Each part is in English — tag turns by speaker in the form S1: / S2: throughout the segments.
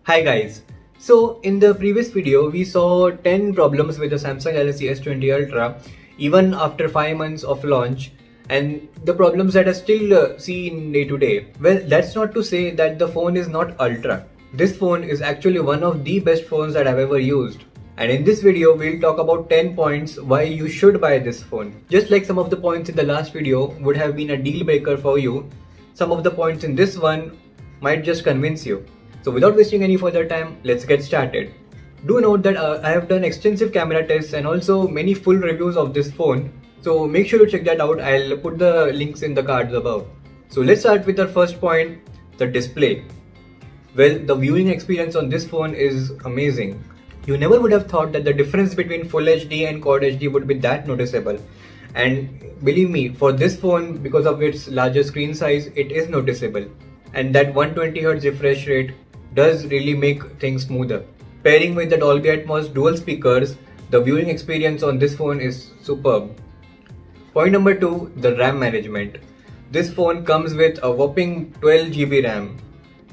S1: Hi guys. So in the previous video we saw 10 problems with the Samsung Galaxy S20 Ultra even after 5 months of launch, and the problems that are still seen day to day. Well, that's not to say that the phone is not Ultra. This phone is actually one of the best phones that I've ever used. And in this video we'll talk about 10 points why you should buy this phone. Just like some of the points in the last video would have been a deal breaker for you, some of the points in this one might just convince you. So without wasting any further time, let's get started. Do note that I have done extensive camera tests and also many full reviews of this phone. So make sure to check that out. I'll put the links in the cards above. So let's start with our first point, the display. Well, the viewing experience on this phone is amazing. You never would have thought that the difference between Full HD and Quad HD would be that noticeable. And believe me, for this phone, because of its larger screen size, it is noticeable. And that 120Hz refresh rate does really make things smoother. Pairing with the Dolby Atmos dual speakers, the viewing experience on this phone is superb. Point number 2, the RAM management. This phone comes with a whopping 12 GB RAM.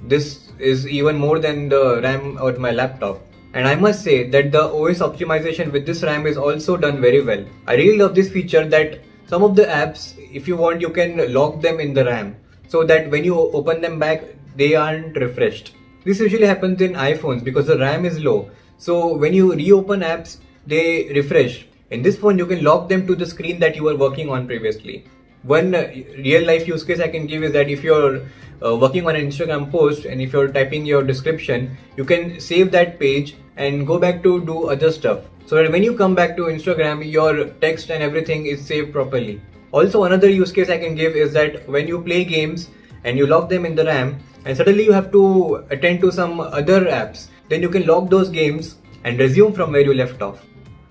S1: This is even more than the RAM on my laptop. And I must say that the OS optimization with this RAM is also done very well. I really love this feature that some of the apps, if you want, you can lock them in the RAM so that when you open them back, they aren't refreshed. This usually happens in iPhones because the RAM is low. So when you reopen apps, they refresh. In this phone, you can lock them to the screen that you were working on previously. One real life use case I can give is that if you're working on an Instagram post and if you're typing your description, you can save that page and go back to do other stuff. So that when you come back to Instagram, your text and everything is saved properly. Also, another use case I can give is that when you play games and you lock them in the RAM, and suddenly you have to attend to some other apps, then you can lock those games and resume from where you left off.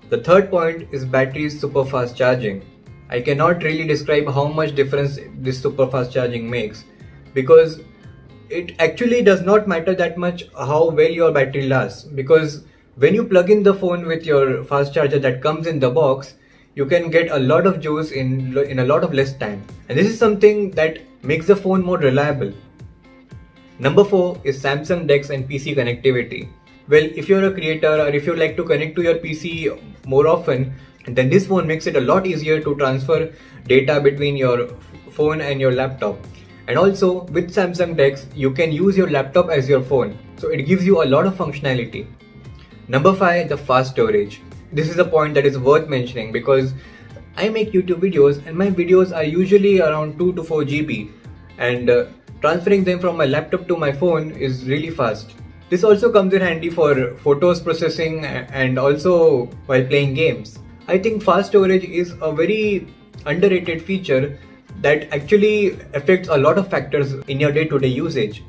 S1: The third point is battery's super fast charging. I cannot really describe how much difference this super fast charging makes, because it actually does not matter that much how well your battery lasts, because when you plug in the phone with your fast charger that comes in the box, you can get a lot of juice in a lot of less time. And this is something that makes the phone more reliable. Number 4 is Samsung DeX and PC connectivity. Well, if you're a creator or if you like to connect to your PC more often, then this phone makes it a lot easier to transfer data between your phone and your laptop. And also with Samsung DeX, you can use your laptop as your phone. So it gives you a lot of functionality. Number 5, the fast storage. This is a point that is worth mentioning because I make YouTube videos and my videos are usually around 2 to 4 GB, and transferring them from my laptop to my phone is really fast. This also comes in handy for photos processing and also while playing games. I think fast storage is a very underrated feature that actually affects a lot of factors in your day-to-day usage.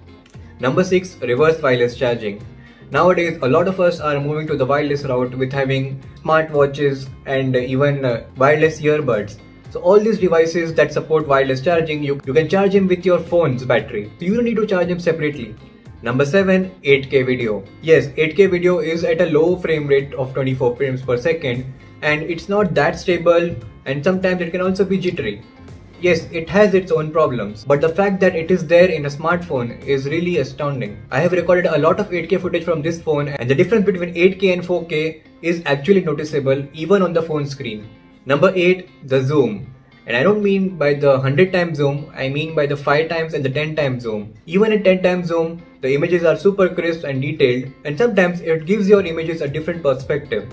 S1: Number 6, reverse wireless charging. Nowadays, a lot of us are moving to the wireless route with having smartwatches and even wireless earbuds. So all these devices that support wireless charging, you can charge them with your phone's battery. So you don't need to charge them separately. Number 7, 8K video. Yes, 8K video is at a low frame rate of 24 frames per second, and it's not that stable, and sometimes it can also be jittery. Yes, it has its own problems, but the fact that it is there in a smartphone is really astounding. I have recorded a lot of 8K footage from this phone, and the difference between 8K and 4K is actually noticeable even on the phone screen. Number 8, the zoom. And I don't mean by the 100 times zoom, I mean by the 5 times and the 10 times zoom. Even at 10 times zoom, the images are super crisp and detailed, and sometimes it gives your images a different perspective.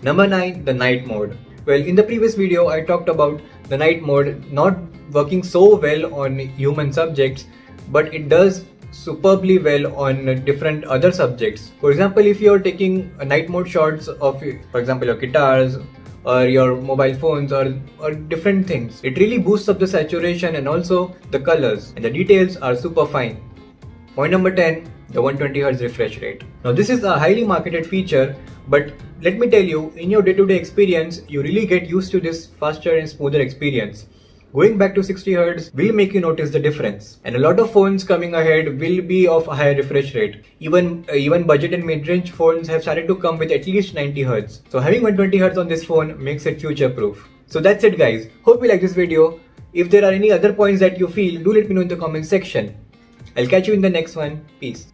S1: Number 9, the night mode. Well, in the previous video, I talked about the night mode not working so well on human subjects, but it does superbly well on different other subjects. For example, if you're taking night mode shots of, for example, your guitars or your mobile phones or different things, it really boosts up the saturation and also the colors, and the details are super fine. Point number 10, the 120Hz refresh rate. Now this is a highly marketed feature, but let me tell you, in your day-to-day experience, you really get used to this faster and smoother experience. Going back to 60Hz will make you notice the difference. And a lot of phones coming ahead will be of a higher refresh rate. Even budget and mid-range phones have started to come with at least 90Hz. So having 120Hz on this phone makes it future-proof. So that's it guys. Hope you like this video. If there are any other points that you feel, do let me know in the comment section. I'll catch you in the next one. Peace.